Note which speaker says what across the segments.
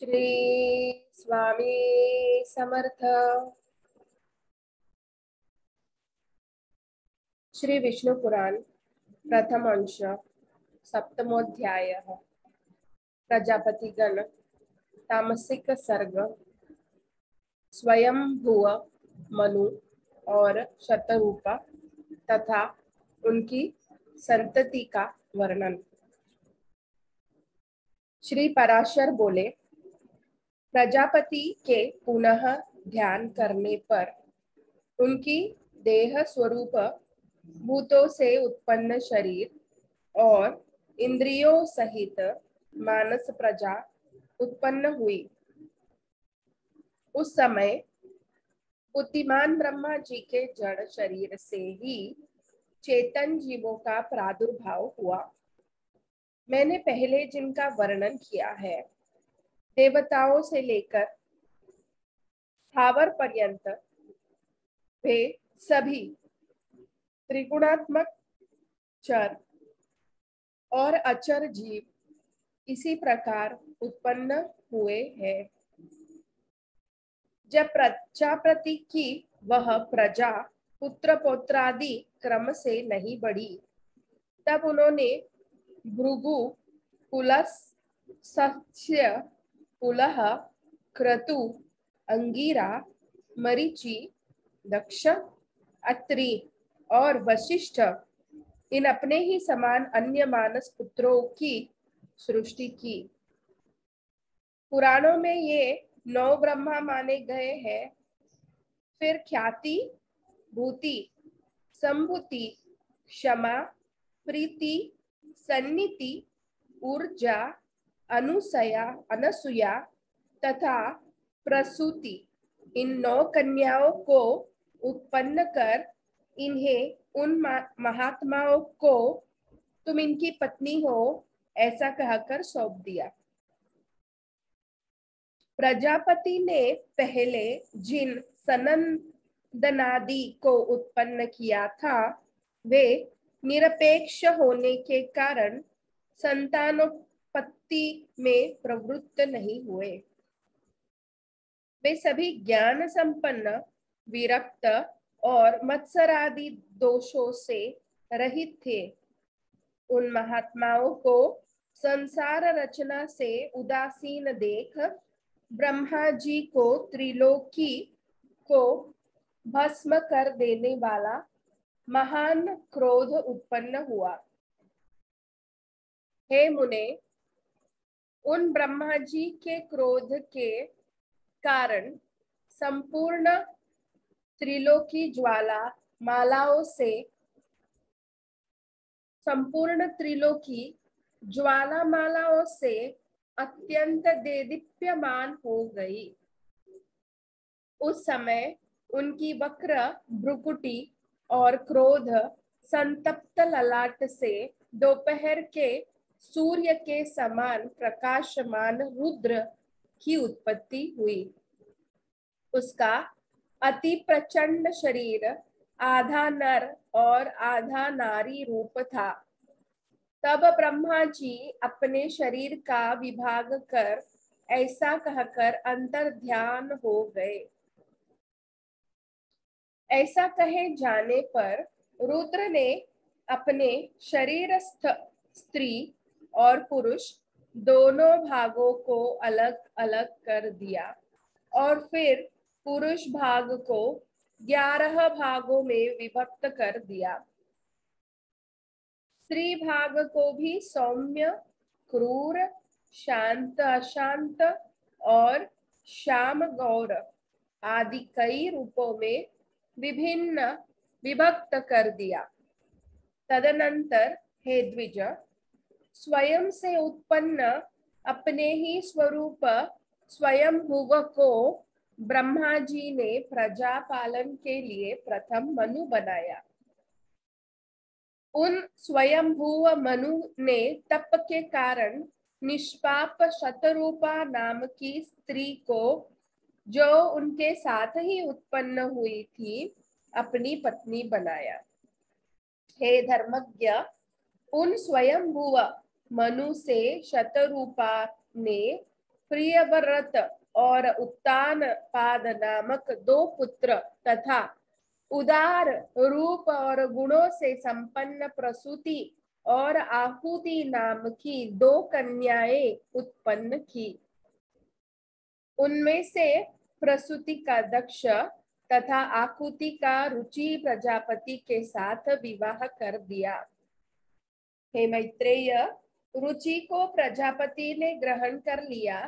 Speaker 1: श्री स्वामी समर्थ। श्री विष्णु पुराण प्रथम अंश सप्तमोध्याय। प्रजापतिगण तामसिक सर्ग स्वयंभुव मनु और शतरूपा तथा उनकी संतति का वर्णन। श्री पराशर बोले, प्रजापति के पुनः ध्यान करने पर उनकी देह स्वरूप भूतों से उत्पन्न शरीर और इंद्रियों सहित मानस प्रजा उत्पन्न हुई। उस समय बुद्धिमान ब्रह्मा जी के जड़ शरीर से ही चेतन जीवों का प्रादुर्भाव हुआ। मैंने पहले जिनका वर्णन किया है, देवताओं से लेकर स्थावर पर्यंत वे सभी त्रिगुणात्मक चर और अचर जीव इसी प्रकार उत्पन्न हुए हैं। जब प्रजापति की वह प्रजा पुत्र पौत्रादि क्रम से नहीं बढ़ी, तब उन्होंने भृगु, पुलस, सत्स्य, पुलह, क्रतु, अंगिरा, मरीचि, दक्ष, अत्रि और वशिष्ठ इन अपने ही समान अन्य मानस पुत्रों की सृष्टि की। पुराणों में ये 9 ब्रह्मा माने गए हैं। फिर ख्याति, भूति, संभूति, क्षमा, प्रीति, सन्निति, ऊर्जा, अनसूया तथा प्रसूति इन 9 कन्याओं को उत्पन्न कर इन्हें उन महात्माओं को तुम इनकी पत्नी हो ऐसा कहकर सौंप दिया। प्रजापति ने पहले जिन सनंदनादि को उत्पन्न किया था, वे निरपेक्ष होने के कारण संतानोत्पत्ति में प्रवृत्त नहीं हुए। वे सभी ज्ञान संपन्न, विरक्त और मत्सरादि दोषों से रहित थे। उन महात्माओं को संसार रचना से उदासीन देख ब्रह्मा जी को त्रिलोकी को भस्म कर देने वाला महान क्रोध उत्पन्न हुआ। हे मुने, उन ब्रह्मा जी के क्रोध के कारण संपूर्ण त्रिलोकी ज्वाला मालाओं से अत्यंत देदीप्यमान हो गई। उस समय उनकी वक्र भ्रुकुटी और क्रोध संतप्त ललाट से दोपहर के सूर्य के समान प्रकाशमान रुद्र की उत्पत्ति हुई। उसका अति प्रचंड शरीर आधा नर और आधा नारी रूप था। तब ब्रह्मा जी अपने शरीर का विभाग कर ऐसा कहकर अंतर ध्यान हो गए। ऐसा कहे जाने पर रुद्र ने अपने शरीरस्थ स्त्री और पुरुष दोनों भागों को अलग अलग कर दिया और फिर पुरुष भाग को 11 भागों में विभक्त कर दिया। स्त्री भाग को भी सौम्य, क्रूर, शांत, अशांत और श्याम गौर आदि कई रूपों में विभक्त कर दिया। तदनंतर हे द्विज, स्वयं से उत्पन्न अपने ही स्वरूप स्वयंभुव को ब्रह्मा जी ने प्रजा पालन के लिए प्रथम मनु बनाया। उन स्वयंभुव मनु ने तप के कारण निष्पाप शतरूपा नाम की स्त्री को, जो उनके साथ ही उत्पन्न हुई थी, अपनी पत्नी बनाया। हे धर्मज्ञ, उन स्वयंभुव मनु से शतरूपा ने प्रियव्रत और उत्तानपाद नामक 2 पुत्र तथा उदार रूप और गुणों से संपन्न प्रसूति और आहुति नाम की 2 कन्याएं उत्पन्न की। उनमें से प्रसूति का दक्ष तथा आहुति का रुचि प्रजापति के साथ विवाह कर दिया। हे मैत्रेय, रुचि को प्रजापति ने ग्रहण कर लिया,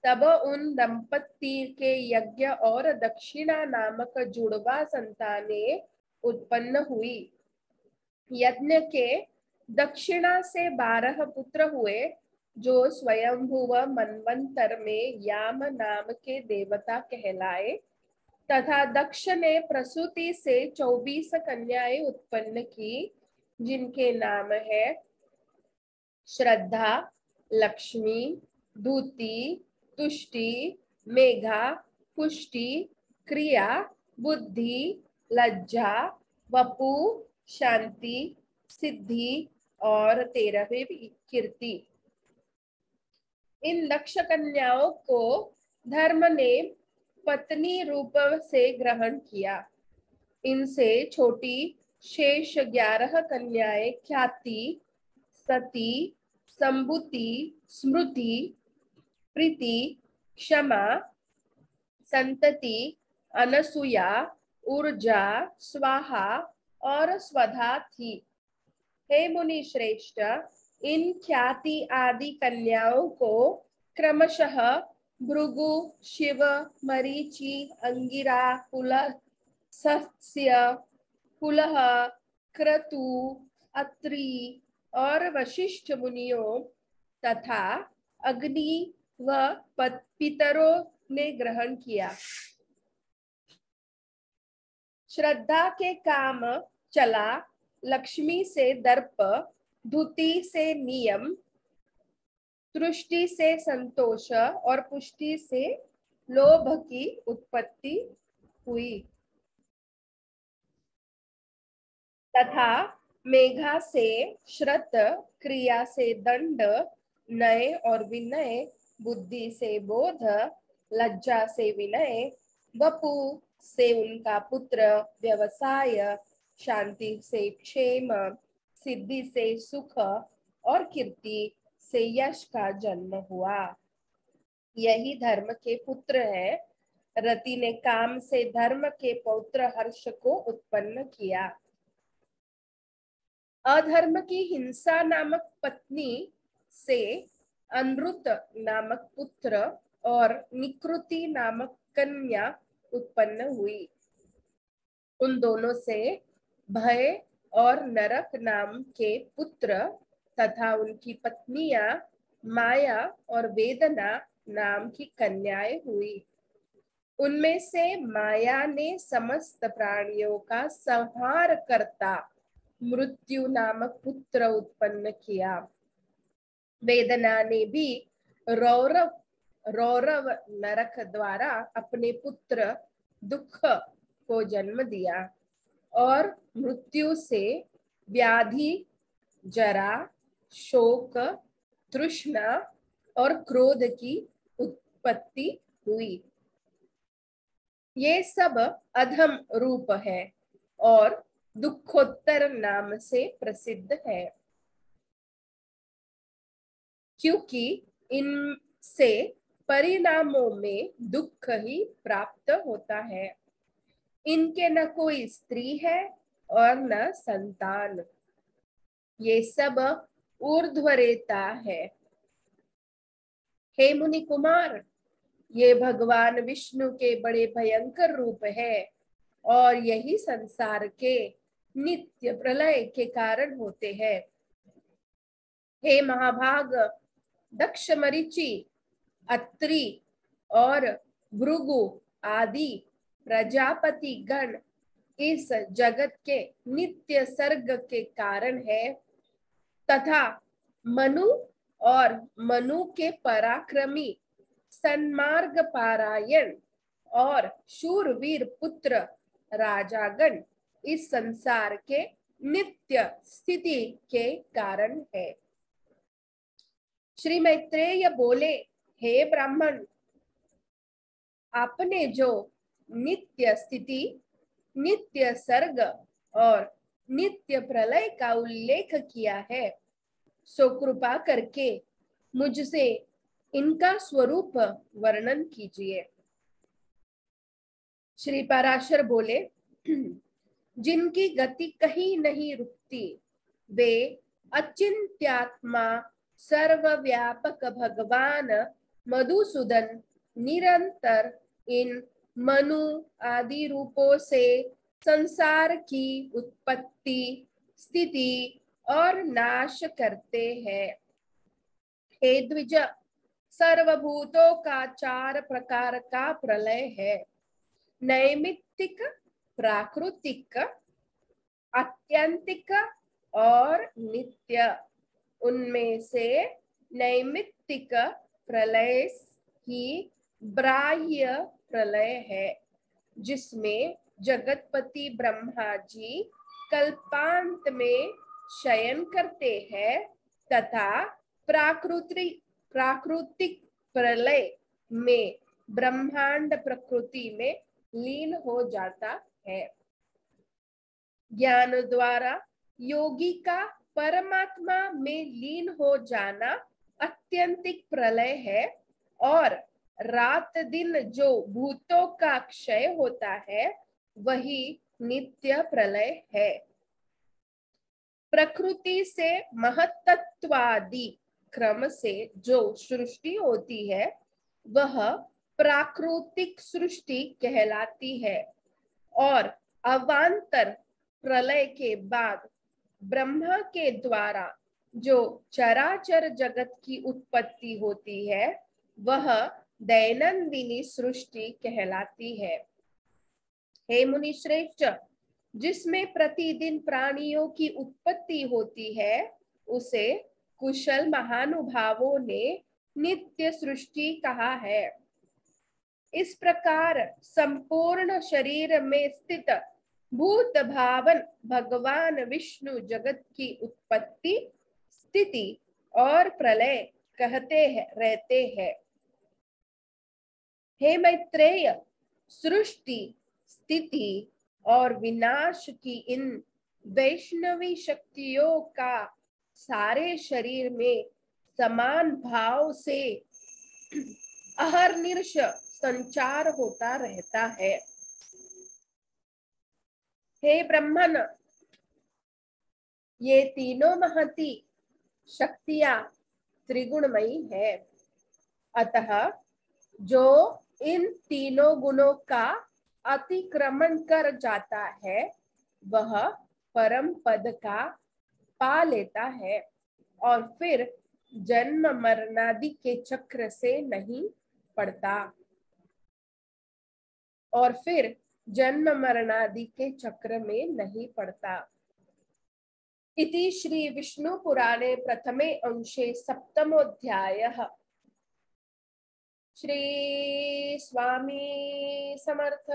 Speaker 1: तब उन दंपति के यज्ञ और दक्षिणा नामक जुड़वा संतानें उत्पन्न हुई। यज्ञ के दक्षिणा से 12 पुत्र हुए, जो स्वयंभुव मनवंतर में याम नाम के देवता कहलाए, तथा दक्ष ने प्रसूति से 24 कन्याएं उत्पन्न की, जिनके नाम है श्रद्धा, लक्ष्मी, दूती, तुष्टि, मेघा, पुष्टि, क्रिया, बुद्धि, लज्जा, वपु, शांति, सिद्धि और 13वीं कीर्ति। इन दक्ष कन्याओं को धर्म ने पत्नी रूप से ग्रहण किया। इनसे छोटी शेष 11 कन्याएं ख्याति, सती, संभूति, स्मृति, प्रीति, क्षमा, संतति, अनसुया, ऊर्जा, स्वाहा और स्वधा थी। हे मुनि श्रेष्ठ, इन ख्याति आदि कन्याओं को क्रमशः भृगु, शिव, मरीचि, अंगिरा, पुलह, सत्स्य, पुलह, क्रतु, अत्रि और वशिष्ठ मुनियों तथा अग्नि व पितरों ने ग्रहण किया। श्रद्धा के काम चला, लक्ष्मी से दर्प, धुति से नियम, तुष्टि से संतोष और पुष्टि से लोभ की उत्पत्ति हुई, तथा मेघा से श्रत, क्रिया से दंड, नय और विनय, बुद्धि से बोध, लज्जा से विनय, वपु से उनका पुत्र, व्यवसाय, शांति से क्षेम, सिद्धि से सुख और कीर्ति से यश का जन्म हुआ। यही धर्म के पुत्र है। रति ने काम से धर्म के पौत्र हर्ष को उत्पन्न किया। अधर्म की हिंसा नामक पत्नी से अनृत नामक पुत्र और निकृति नामक कन्या उत्पन्न हुई। उन दोनों से भय और नरक नाम के पुत्र तथा उनकी पत्नियां माया और वेदना नाम की कन्याएं हुई। उनमें से माया ने समस्त प्राणियों का संहार करता मृत्यु नामक पुत्र उत्पन्न किया। वेदना ने भी रौरव नरक द्वारा अपने पुत्र दुख को जन्म दिया और मृत्यु से व्याधि, जरा, शोक, तृष्णा और क्रोध की उत्पत्ति हुई। ये सब अधम रूप है और दुखोत्तर नाम से प्रसिद्ध है, क्योंकि इनसे परिणामों में दुख ही प्राप्त होता है। इनके न कोई स्त्री है और न संतान। ये सब ऊर्ध्वरेता है। हे मुनि कुमार, ये भगवान विष्णु के बड़े भयंकर रूप है और यही संसार के नित्य प्रलय के कारण होते हैं। हे महाभाग, दक्ष, मरीचि, अत्रि और भृगु आदि प्रजापति गण इस जगत के नित्य सर्ग के कारण है, तथा मनु और मनु के पराक्रमी सन्मार्ग पारायण और शूरवीर पुत्र राजागण इस संसार के नित्य स्थिति के कारण है। श्री मैत्रेय बोले, हे ब्राह्मण, आपने जो नित्य स्थिति, नित्य सर्ग और नित्य प्रलय का उल्लेख किया है, सो कृपा करके मुझसे इनका स्वरूप वर्णन कीजिए। श्री पराशर बोले, जिनकी गति कहीं नहीं रुकती, वे अचिंत्यात्मा सर्वव्यापक भगवान मधुसूदन निरंतर इन मनु आदि रूपों से संसार की उत्पत्ति, स्थिति और नाश करते हैं। हे द्विज, सर्वभूतों का 4 प्रकार का प्रलय है, नैमित्तिक, प्राकृतिक, आत्यंतिक और नित्य। उनमें से नैमित्तिक प्रलय ही बाह्य प्रलय है, जिसमें जगतपति ब्रह्मा जी कल्पांत में शयन करते हैं, तथा प्राकृतिक प्रलय में ब्रह्मांड प्रकृति में लीन हो जाता है। ज्ञान द्वारा योगी का परमात्मा में लीन हो जाना अत्यंतिक प्रलय है, और रात दिन जो भूतों का क्षय होता है, वही नित्य प्रलय है। प्रकृति से महत्त्वादि क्रम से जो सृष्टि होती है, वह प्राकृतिक सृष्टि कहलाती है, और अवांतर प्रलय के बाद ब्रह्मा के द्वारा जो चराचर जगत की उत्पत्ति होती है, वह दैनंदिनी सृष्टि कहलाती है। हे मुनि श्रेष्ठ, जिसमें प्रतिदिन प्राणियों की उत्पत्ति होती है, उसे कुशल महानुभावों ने नित्य सृष्टि कहा है। इस प्रकार संपूर्ण शरीर में स्थित भूत भावन भगवान विष्णु जगत की उत्पत्ति, स्थिति और प्रलय रहते हैं। हे मैत्रेय, सृष्टि, स्थिति और विनाश की इन वैष्णवी शक्तियों का सारे शरीर में समान भाव से अहर्निश संचार होता रहता है। हे ब्रह्मन, ये तीनों महती शक्तियां त्रिगुणमयी है, अतः जो इन तीनों गुणों का अतिक्रमण कर जाता है, वह परम पद का पा लेता है, और फिर जन्म मरणादि के चक्र से नहीं पड़ता, और फिर जन्म मरणादि के चक्र में नहीं पड़ता। इति श्री विष्णु पुराणे प्रथमे अंशे सप्तमोऽध्यायः। श्री स्वामी समर्थ।